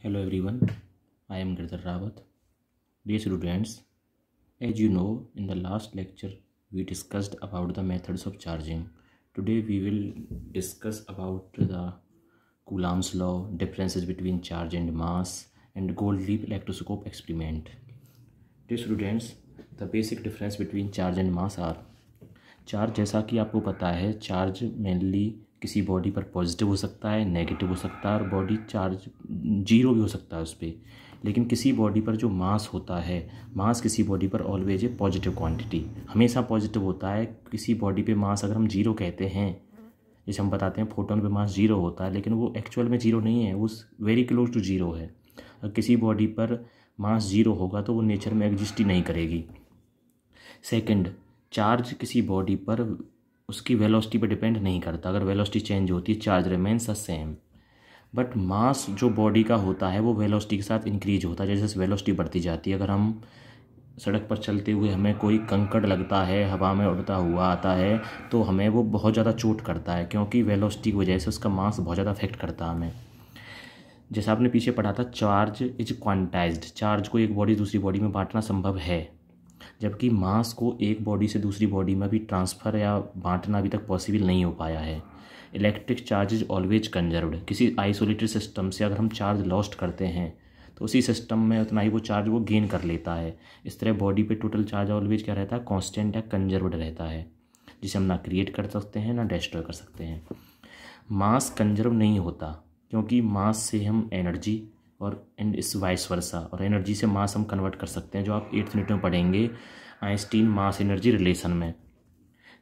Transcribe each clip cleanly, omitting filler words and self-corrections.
Hello everyone, I am Girdhar Rawat. Dear students, as you know, in the last lecture we discussed about the methods of charging. Today we will discuss about the Coulomb's law, differences between charge and mass, and Gold-Leaf electroscope experiment. Dear students, the basic difference between charge and mass are charge. जैसा कि आपको पता है, charge mainly किसी body पर positive हो सकता है, नेगेटिव हो सकता है और बॉडी चार्ज जीरो भी हो सकता है उस पर। लेकिन किसी बॉडी पर जो मास होता है, मास किसी बॉडी पर ऑलवेज ए पॉजिटिव क्वांटिटी, हमेशा पॉजिटिव होता है। किसी बॉडी पे मास अगर हम जीरो कहते हैं, जैसे हम बताते हैं फोटोन पे मास जीरो होता है, लेकिन वो एक्चुअल में जीरो नहीं है, वो वेरी क्लोज टू जीरो है। अगर किसी बॉडी पर मास जीरो होगा तो वो नेचर में एग्जिस्ट ही नहीं करेगी। सेकेंड, चार्ज किसी बॉडी पर उसकी वेलोसिटी पर डिपेंड नहीं करता। अगर वेलोसिटी चेंज होती है, charge remains the same. But mass जो बॉडी का होता है वो वेलोसिटी के साथ इंक्रीज होता है। जैसे वेलोसिटी बढ़ती जाती है, अगर हम सड़क पर चलते हुए हमें कोई कंकड़ लगता है, हवा में उड़ता हुआ आता है, तो हमें वो बहुत ज़्यादा चोट करता है, क्योंकि वेलोसिटी की वजह से उसका मास बहुत ज़्यादा अफेक्ट करता है हमें। जैसे आपने पीछे पढ़ा था, चार्ज इज क्वांटाइज्ड। चार्ज को एक बॉडी दूसरी बॉडी में बांटना संभव है, जबकि मास को एक बॉडी से दूसरी बॉडी में भी ट्रांसफ़र या बांटना अभी तक पॉसिबल नहीं हो पाया है। Electric charge is always conserved. किसी आइसोलेटेड सिस्टम से अगर हम चार्ज लॉस्ट करते हैं तो उसी सिस्टम में उतना ही वो चार्ज वो गेन कर लेता है। इस तरह बॉडी पे टोटल चार्ज ऑलवेज क्या रहता है, कांस्टेंट या कंजर्व्ड रहता है, जिसे हम ना क्रिएट कर सकते हैं ना डिस्ट्रॉय कर सकते हैं। मास कंजर्व नहीं होता, क्योंकि मास से हम एनर्जी और इस वाइस वर्सा, और एनर्जी से मास हम कन्वर्ट कर सकते हैं, जो आप 8th यूनिट में पढ़ेंगे आइंस्टीन मास एनर्जी रिलेशन में।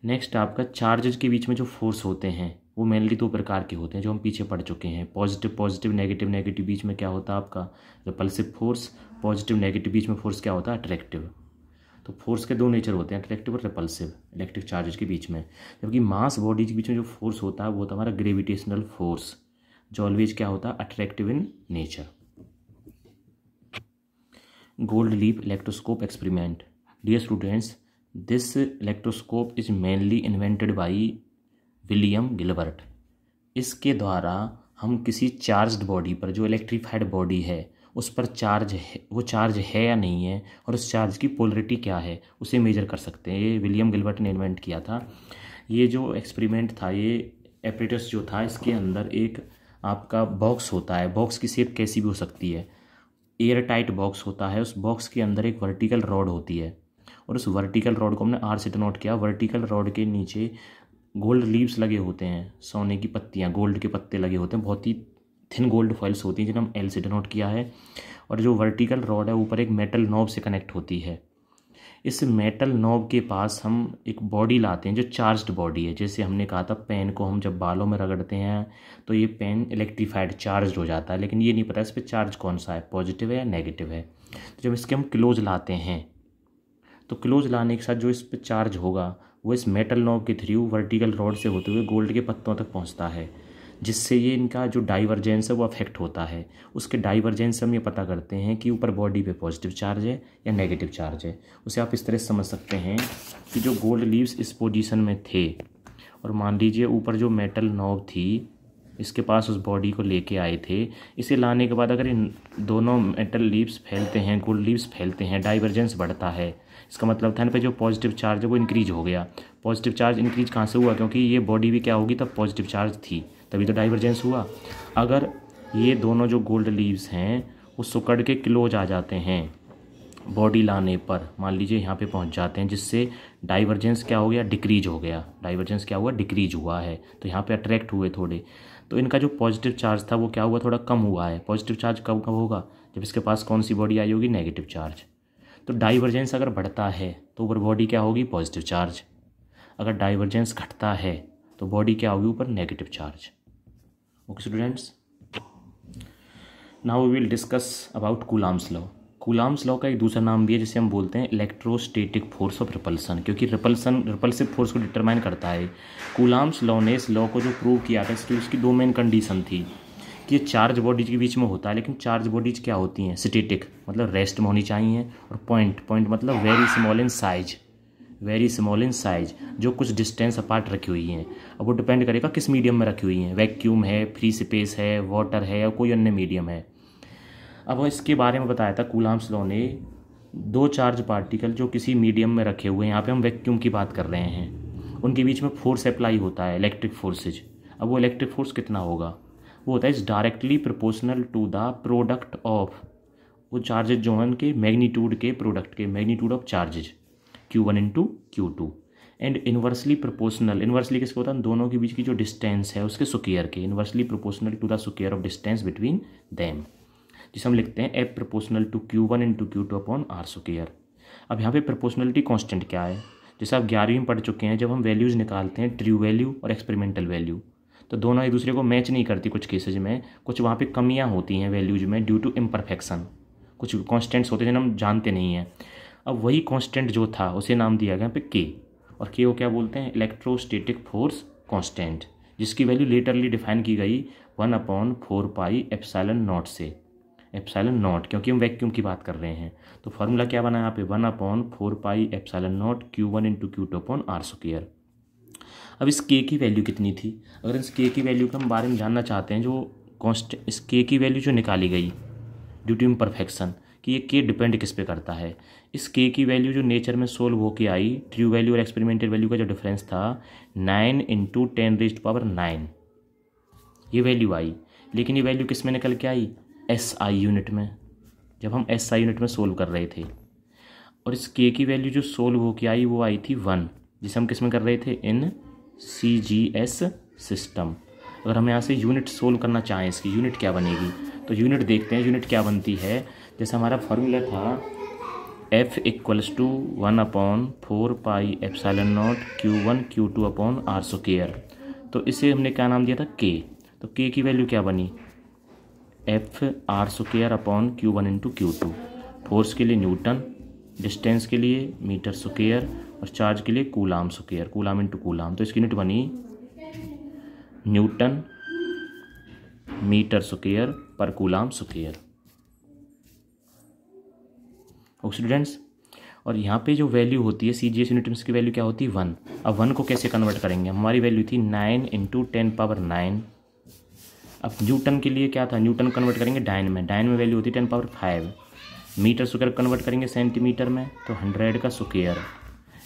नेक्स्ट आपका चार्जेज के बीच में जो फोर्स होते हैं वो मेनली दो प्रकार के होते हैं, जो हम पीछे पढ़ चुके हैं। Positive positive, negative negative. बीच में क्या होता है आपका रिपल्सिव फोर्स। पॉजिटिव नेगेटिव बीच में फोर्स क्या होता है, अट्रैक्टिव। तो फोर्स के दो नेचर होते हैं, अट्रैक्टिव और रिपल्सिव, इलेक्ट्रिक चार्जेज के बीच में। जबकि मास बॉडी के बीच में जो फोर्स होता है वो होता है हमारा ग्रेविटेशनल फोर्स, जो ऑलवेज क्या होता है, attractive in nature. Gold-Leaf electroscope experiment. Dear students, this electroscope is mainly invented by William Gilbert. इसके द्वारा हम किसी चार्ज्ड बॉडी पर, जो इलेक्ट्रीफाइड बॉडी है, उस पर चार्ज है, वो चार्ज है या नहीं है, और उस चार्ज की पोलरिटी क्या है, उसे मेजर कर सकते हैं। ये विलियम गिलबर्ट ने इन्वेंट किया था। ये जो एक्सपेरिमेंट था, ये एपरेटस जो था, इसके अंदर एक आपका बॉक्स होता है। बॉक्स की शेप कैसी भी हो सकती है, एयर टाइट बॉक्स होता है। उस बॉक्स के अंदर एक वर्टिकल रॉड होती है, और उस वर्टिकल रॉड को हमने आर से डिनोट किया। वर्टिकल रॉड के नीचे गोल्ड लीव्स लगे होते हैं, सोने की पत्तियां, गोल्ड के पत्ते लगे होते हैं, बहुत ही थिन गोल्ड फॉइल्स होती हैं, जिन्हें हम एल से डिनोट किया है। और जो वर्टिकल रॉड है ऊपर एक मेटल नॉब से कनेक्ट होती है। इस मेटल नॉब के पास हम एक बॉडी लाते हैं जो चार्ज्ड बॉडी है। जैसे हमने कहा था, पेन को हम जब बालों में रगड़ते हैं तो ये पेन इलेक्ट्रीफाइड चार्ज हो जाता है, लेकिन ये नहीं पता इस पर चार्ज कौन सा है, पॉजिटिव है या नेगेटिव है। तो जब इसके हम क्लोज लाते हैं, तो क्लोज लाने के साथ जो इस पर चार्ज होगा वो इस मेटल नॉब के थ्रू वर्टिकल रॉड से होते हुए गोल्ड के पत्तों तक पहुँचता है, जिससे ये इनका जो डाइवर्जेंस है वो अफेक्ट होता है। उसके डाइवर्जेंस से हम ये पता करते हैं कि ऊपर बॉडी पे पॉजिटिव चार्ज है या नेगेटिव चार्ज है। उसे आप इस तरह से समझ सकते हैं कि जो गोल्ड लीव्स इस पोजीशन में थे, और मान लीजिए ऊपर जो मेटल नॉब थी, इसके पास उस बॉडी को लेके आए थे। इसे लाने के बाद अगर इन दोनों मेटल लीव्स फैलते हैं, गोल्ड लीव्स फैलते हैं, डाइवर्जेंस बढ़ता है, इसका मतलब था इन पर जो पॉजिटिव चार्ज है वो इंक्रीज हो गया। पॉजिटिव चार्ज इंक्रीज कहाँ से हुआ, क्योंकि ये बॉडी भी क्या होगी तब पॉजिटिव चार्ज थी, तभी तो डाइवर्जेंस हुआ। अगर ये दोनों जो गोल्ड लीव्स हैं वो सुकड़ के क्लोज आ जाते हैं बॉडी लाने पर, मान लीजिए यहाँ पे पहुँच जाते हैं, जिससे डाइवर्जेंस क्या हो गया, डिक्रीज हो गया। डाइवर्जेंस क्या हुआ, डिक्रीज हुआ है, तो यहाँ पे अट्रैक्ट हुए थोड़े। तो इनका जो पॉजिटिव चार्ज था वो क्या हुआ, थोड़ा कम हुआ है। पॉजिटिव चार्ज कब कब होगा, जब इसके पास कौन सी बॉडी आई होगी, नेगेटिव चार्ज। तो डाइवर्जेंस अगर बढ़ता है तो ऊपर बॉडी क्या होगी, पॉजिटिव चार्ज। अगर डाइवर्जेंस घटता है तो बॉडी क्या होगी, ऊपर negative charge. Okay students, now we will discuss about Coulomb's law. Coulomb's law का एक दूसरा नाम भी है, जिसे हम बोलते हैं इलेक्ट्रोस्टैटिक फोर्स ऑफ रिपल्सन, क्योंकि रिपल्सिव फोर्स को डिटरमाइन करता है। कूलॉम्स लॉ ने इस लॉ को जो प्रूव किया था, इसकी उसकी दो मेन कंडीशन थी कि ये चार्ज बॉडीज के बीच में होता है, लेकिन चार्ज बॉडीज क्या होती हैं, स्टैटिक, मतलब रेस्ट में होनी चाहिए, और पॉइंट मतलब very small in size, very small in size, जो कुछ डिस्टेंस अपार्ट रखी हुई हैं। अब वो डिपेंड करेगा किस मीडियम में रखी हुई हैं, वैक्यूम है, फ्री स्पेस है, वाटर है, या कोई अन्य मीडियम है। अब इसके बारे में बताया था कूलाम्स लॉ ने, दो चार्ज पार्टिकल जो किसी मीडियम में रखे हुए हैं, यहाँ पे हम वैक्यूम की बात कर रहे हैं, उनके बीच में फोर्स अप्लाई होता है, इलेक्ट्रिक फोर्सेज। अब वो इलेक्ट्रिक फोर्स कितना होगा, वो होता है is directly proportional to the product of, वो चार्जेज जो हैं उनके मैग्नीट्यूड के प्रोडक्ट के, magnitude of charges Q1 into Q2, and inversely proportional, inversely किसको होता है, दोनों के बीच की जो डिस्टेंस है उसके स्क्वायर के, inversely proportional to the square of distance between them, जिसे हम लिखते हैं F proportional to Q1 into Q2 upon R square. अब यहाँ पे प्रोपोर्शनलिटी कांस्टेंट क्या है, जैसे आप 11वीं में पढ़ चुके हैं, जब हम वैल्यूज़ निकालते हैं ट्रू वैल्यू और एक्सपेरिमेंटल वैल्यू, तो दोनों एक दूसरे को मैच नहीं करती कुछ केसेज में, कुछ वहाँ पे कमियाँ होती हैं वैल्यूज में ड्यू टू इम्परफेक्शन, कुछ कॉन्स्टेंट्स होते हैं जिन्हें हम जानते नहीं हैं। अब वही कांस्टेंट जो था उसे नाम दिया गया पे K, और K को क्या बोलते हैं, इलेक्ट्रोस्टैटिक फोर्स कांस्टेंट, जिसकी वैल्यू लेटरली डिफाइन की गई 1/4πε0 से, एप्सिलॉन नॉट, क्योंकि हम वैक्यूम की बात कर रहे हैं। तो फार्मूला क्या बना यहाँ पे 1/4πε0 Q1 into Q2 upon R square. अब इस K की वैल्यू कितनी थी, अगर इस K की वैल्यू के हम बारे में जानना चाहते हैं, जो कॉन्स्ट इस K की वैल्यू जो निकाली गई ड्यू टू इम्परफेक्शन, कि ये K डिपेंड किस पे करता है, इस K की वैल्यू जो नेचर में सोल्व होके आई, ट्रू वैल्यू और एक्सपेरिमेंटल वैल्यू का जो डिफरेंस था 9 × 10⁻⁹ ये वैल्यू आई, लेकिन ये वैल्यू किस में निकल के आई, SI यूनिट में, जब हम SI यूनिट में सोल्व कर रहे थे। और इस K की वैल्यू जो सोल्व होके आई वो आई थी 1, जिसे हम किस में कर रहे थे, इन CGS सिस्टम। अगर हम यहाँ से यूनिट सोल्व करना चाहें, इसकी यूनिट क्या बनेगी, तो यूनिट देखते हैं यूनिट क्या बनती है। जैसे हमारा फार्मूला था F = 1/4πε0 Q1 Q2 upon R square, तो इसे हमने क्या नाम दिया था, K। तो K की वैल्यू क्या बनी, F R square upon Q1 into Q2, force के लिए न्यूटन, डिस्टेंस के लिए मीटर स्क्वायर, और चार्ज के लिए coulomb square, coulomb into coulomb, तो इसकी यूनिट बनी न्यूटन मीटर स्क्वायर पर कूलाम स्क्वायर। स्टूडेंट्स, और यहाँ पे जो वैल्यू होती है CGS यूनिट में, इसकी वैल्यू क्या होती है 1। अब 1 को कैसे कन्वर्ट करेंगे, हमारी वैल्यू थी 9 × 10⁻⁹। अब न्यूटन के लिए क्या था, न्यूटन कन्वर्ट करेंगे डायन में, डायन में वैल्यू होती है 10⁵। मीटर स्क्वायर कन्वर्ट करेंगे सेंटीमीटर में, तो 100 का स्क्वायर,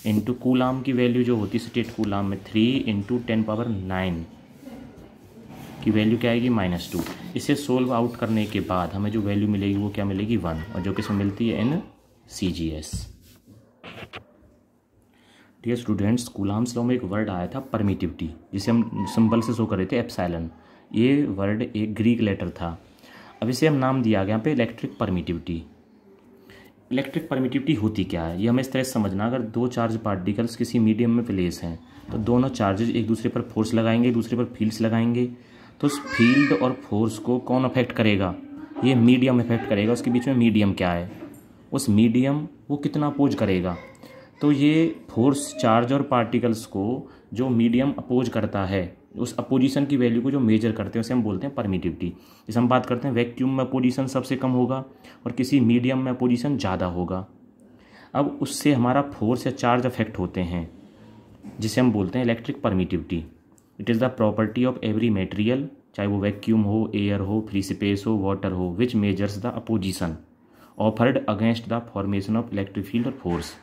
इंटू कूलाम की वैल्यू जो होती है स्टेट कूलाम में 3 × 10⁻⁹ की वैल्यू क्या आएगी -2। इसे सोल्व आउट करने के बाद हमें जो वैल्यू मिलेगी वो क्या मिलेगी 1, और जो किसमें मिलती है, in CGS। Dear students, coulomb's law में एक वर्ड आया था परमिटिविटी, जिसे हम सिंबल से शो कर रहे थे एप्सिलॉन। ये वर्ड एक ग्रीक लेटर था। अब इसे हम नाम दिया गया यहाँ पे इलेक्ट्रिक परमिटिविटी। इलेक्ट्रिक परमिटिविटी होती क्या है, ये हमें इस तरह से समझना, अगर दो चार्ज पार्टिकल्स किसी मीडियम में प्लेस हैं, तो दोनों चार्जेज एक दूसरे पर फोर्स लगाएंगे, एक दूसरे पर फील्ड्स लगाएंगे, तो उस फील्ड और फोर्स को कौन अफेक्ट करेगा, ये मीडियम अफेक्ट करेगा। उसके बीच में मीडियम क्या है, उस मीडियम वो कितना अपोज करेगा, तो ये फोर्स चार्ज और पार्टिकल्स को जो मीडियम अपोज करता है, उस अपोजिशन की वैल्यू को जो मेजर करते हैं उसे हम बोलते हैं परमिटिविटी। जैसे हम बात करते हैं वैक्यूम में अपोजिशन सबसे कम होगा और किसी मीडियम में अपोजिशन ज़्यादा होगा। अब उससे हमारा फोर्स या चार्ज अफेक्ट होते हैं, जिसे हम बोलते हैं electric permittivity. It is the property of every material, चाहे वो वैक्यूम हो, एयर हो, फ्री स्पेस हो, वाटर हो, विच measures the opposition offered against the formation of electric field और फोर्स।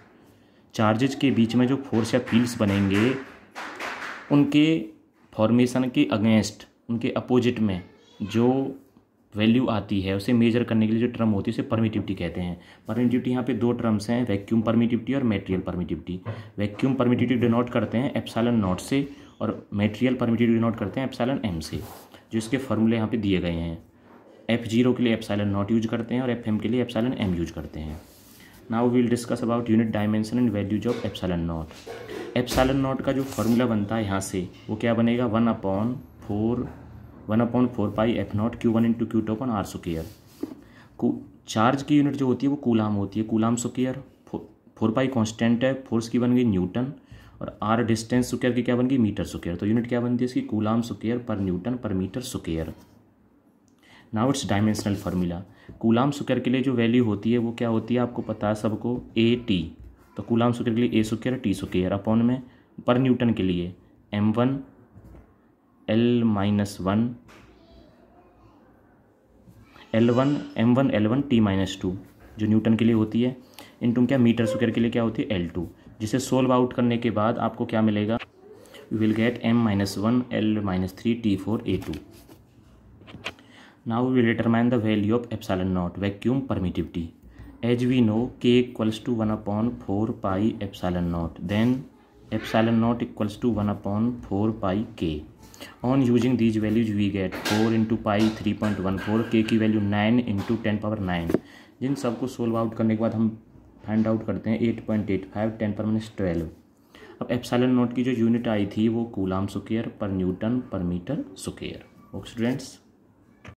चार्जेज के बीच में जो फोर्स या फील्ड्स बनेंगे, उनके फॉर्मेशन के अगेंस्ट, उनके अपोजिट में जो वैल्यू आती है उसे मेजर करने के लिए जो टर्म होती है उसे परमिटिविटी कहते हैं। परमिटिविटी यहाँ पे दो टर्म्स हैं, वैक्यूम परमिटिविटी और material permittivity. Vacuum permittivity denote करते हैं एप्सिलॉन0 से, और मटेरियल परमिटिविटी डिनोट करते हैं एप्सिलॉन m से, जो इसके फॉर्मूले यहाँ पे दिए गए हैं। F0 के लिए एप्सिलॉन0 यूज करते हैं और Fm के लिए एप्सिलॉन m यूज करते हैं। Now we will discuss about unit dimension and values of epsilon. Epsilon का जो फॉर्मूला बनता है यहाँ से, वो क्या बनेगा 1/4πf0 Q1 into Q2 upon R square. Charge की यूनिट जो होती है वो कूलाम होती है, कूलाम स्क्वायर। 4π कॉन्स्टेंट है, फोर्स की बन गई न्यूटन, और R डिस्टेंस स्क्वायर की क्या बन गई मीटर स्क्वायर। तो यूनिट क्या बनती है इसकी, कूलाम स्क्वायर पर न्यूटन पर metre square. Now it's dimensional formula. Coulomb square के लिए जो वैल्यू होती है वो क्या होती है, आपको पता है सबको, AT। तो कूलाम स्क्वायर के लिए A square T square upon में पर न्यूटन के लिए M1 L-1 L1 जो न्यूटन के लिए होती है, इनटू क्या मीटर स्क्वायर के लिए क्या होती है L2, जिसे सोल्व आउट करने के बाद आपको क्या मिलेगा, you will get m-1 L-3 T4 A2. Now we will determine the value of epsilon naught, vacuum permittivity. As we know, K equals to 1/4 pi epsilon naught. Then epsilon naught equals to 1/4 pi K. On using these values, we get 4 into pi 3.14, K की value 9 into 10⁻9. जिन सबको solve out करने के बाद हम find out करते हैं 8.85 10⁻12. अब epsilon not की जो यूनिट आई थी वो कूलाम स्क्वायर पर न्यूटन पर मीटर स्क्वायर. Okay students.